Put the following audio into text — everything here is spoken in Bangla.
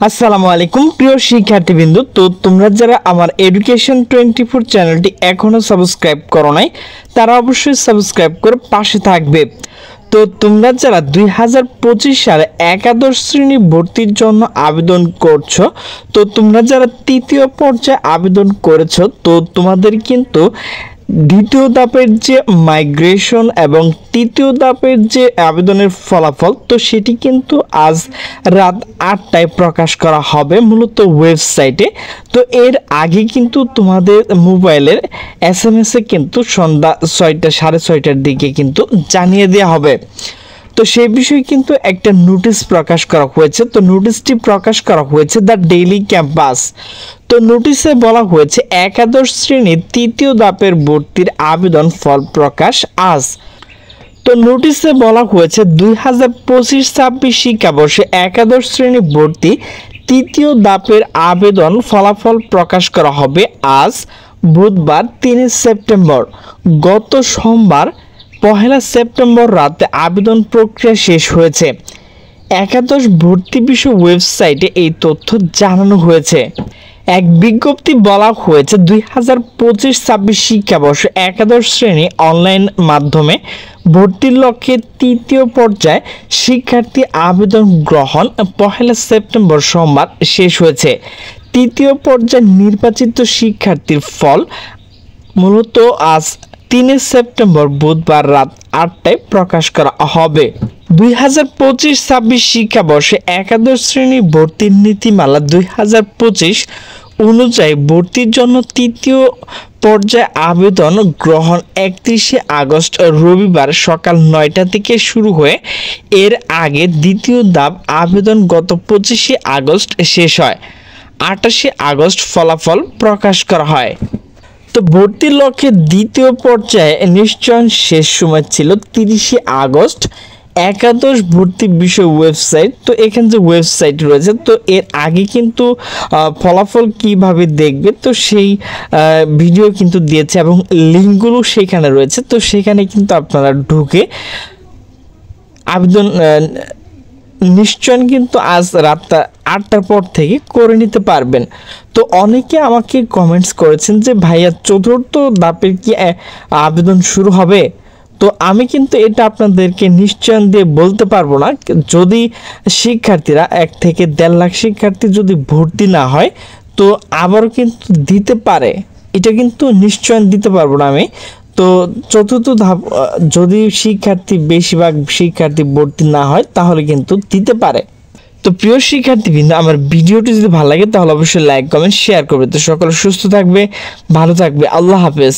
আসসালামু আলাইকুম প্রিয় শিক্ষার্থীবৃন্দ। তো তোমরা যারা আমার এডুকেশন 24 চ্যানেলটি এখনো সাবস্ক্রাইব করো নাই তারা অবশ্যই সাবস্ক্রাইব করে পাশে থাকবে। তো তোমরা যারা 2025 সালে একাদশ শ্রেণী ভর্তির জন্য আবেদন করছো, তো তোমরা যারা তৃতীয় পর্যায়ে আবেদন করেছো, তো তোমাদের কিন্তু দ্বিতীয় ধাপের যে মাইগ্রেশন এবং তৃতীয় ধাপের যে আবেদনের ফলাফল, তো সেটি কিন্তু আজ রাত 8টায় প্রকাশ করা হবে মূলত ওয়েবসাইটে। তো এর আগে কিন্তু তোমাদের মোবাইলের SMS-এ কিন্তু সন্ধ্যা 6টা 6:30টার দিকে কিন্তু জানিয়ে দেওয়া হবে। তো সেই বিষয়ে কিন্তু একটা নোটিশ প্রকাশ করা হয়েছে। তো নোটিশটি প্রকাশ করা হয়েছে দ্য ডেইলি ক্যাম্পাস। তো নোটিশে বলা হয়েছে একাদশ শ্রেণীর তৃতীয় ধাপের ভর্তির আবেদন ফল প্রকাশ আজ। তো নোটিশে বলা হয়েছে 2025-26 শিক্ষাবর্ষে একাদশ শ্রেণী ভর্তি তৃতীয় ধাপের আবেদন ফলাফল প্রকাশ করা হবে আজ বুধবার 3 সেপ্টেম্বর। গত সোমবার 1 সেপ্টেম্বর রাতে আবেদন প্রক্রিয়া শেষ হয়েছে। একাদশ ভর্তি বিষয় ওয়েবসাইটে এই তথ্য জানানো হয়েছে। এক বিজ্ঞপ্তি বলা হয়েছে 2025-26 শিক্ষাবর্ষে একাদশ শ্রেণী অনলাইন মাধ্যমে ভর্তির লক্ষ্যে তৃতীয় পর্যায়ে শিক্ষার্থী আবেদন গ্রহণ 1 সেপ্টেম্বর সোমবার শেষ হয়েছে। তৃতীয় পর্যায়ে নির্বাচিত শিক্ষার্থীর ফল মূলত আজ 3 সেপ্টেম্বর বুধবার রাত 8টায় প্রকাশ করা হবে। 2025-26 শিক্ষাবর্ষে একাদশ শ্রেণী ভর্তির নীতিমালা 2025 অনুযায়ী ভর্তির জন্য তৃতীয় পর্যায়ে আবেদন গ্রহণ 31 আগস্ট রবিবার সকাল 9টা থেকে শুরু হয়ে এর আগে দ্বিতীয় ধাপ আবেদন গত 25 আগস্ট শেষ হয়। 28 আগস্ট ফলাফল প্রকাশ করা হয়। তো ভর্তির লক্ষ্যে দ্বিতীয় পর্যায়ে নিশ্চয়ন শেষ সময় ছিল 30 আগস্ট। একাদশ ভর্তি বিষয় ওয়েবসাইট, তো এখানে যে ওয়েবসাইট রয়েছে, তো এর আগে কিন্তু ফলাফল কিভাবে দেখবে তো সেই ভিডিও কিন্তু দিয়েছে এবং লিঙ্কগুলো সেখানে রয়েছে। তো সেখানে কিন্তু আপনারা ঢুকে আবেদন নিশ্চয় কিন্তু আজ রাত 8টার পর থেকে করে নিতে পারবেন। তো অনেকে আমাকে কমেন্টস করেছেন যে ভাইয়া চতুর্থ ধাপের কি আবেদন শুরু হবে? তো আমি কিন্তু এটা আপনাদেরকে নিশ্চয় দিয়ে বলতে পারবো না। যদি শিক্ষার্থীরা 1 থেকে 1.5 লাখ শিক্ষার্থী যদি ভর্তি না হয়, তো আবারও কিন্তু দিতে পারে, এটা কিন্তু নিশ্চয় দিতে পারবো না আমি। তো চতুর্থ ধাপ যদি বেশিরভাগ শিক্ষার্থী ভর্তি না হয় তাহলে কিন্তু দিতে পারে। তো প্রিয় শিক্ষার্থীবৃন্দ, আমার ভিডিওটি যদি ভালো লাগে তাহলে অবশ্যই লাইক কমেন্ট শেয়ার করবে। তো সকলে সুস্থ থাকবে, ভালো থাকবে, আল্লাহ হাফেজ।